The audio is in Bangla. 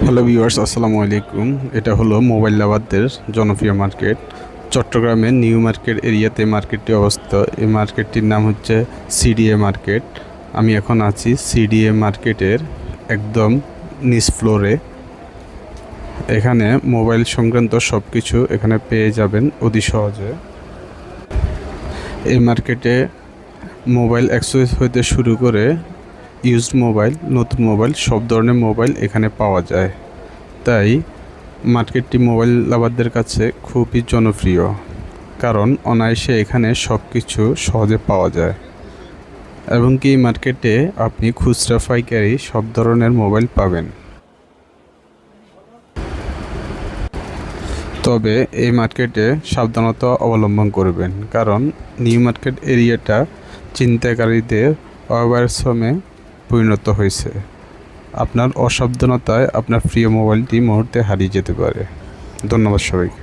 হ্যালো ভিউয়ার্স, আসসালামু আলাইকুম। এটা হলো মোবাইল লাভারদের জনপ্রিয় মার্কেট। চট্টগ্রামের নিউ মার্কেট এরিয়াতে মার্কেটটি অবস্থিত। এই মার্কেটটির নাম হচ্ছে সিডিএ মার্কেট। আমি এখন আছি সিডিএ মার্কেটের একদম নিচ ফ্লোরে। এখানে মোবাইল সংক্রান্ত সব কিছু এখানে পেয়ে যাবেন অতি সহজে। এই মার্কেটে মোবাইল অ্যাক্সেসরিজ হইতে শুরু করে ইউজড মোবাইল, নতুন মোবাইল, সব ধরনের মোবাইল এখানে পাওয়া যায়। তাই মার্কেটটি মোবাইল লাভারদের কাছে খুবই জনপ্রিয়, কারণ অনায়াসে এখানে সব কিছু সহজে পাওয়া যায় এবং কি এই মার্কেটে আপনি খুচরা পাইকারি সব ধরনের মোবাইল পাবেন। তবে এই মার্কেটে সাবধানতা অবলম্বন করবেন, কারণ নিউ মার্কেট এরিয়াটা ছিনতাইকারীদের অভয়াশ্রমে পরিণত হয়েছে। আপনার অসাবধানতায় আপনার প্রিয় মোবাইলটি মুহূর্তে হারিয়ে যেতে পারে। ধন্যবাদ সবাইকে।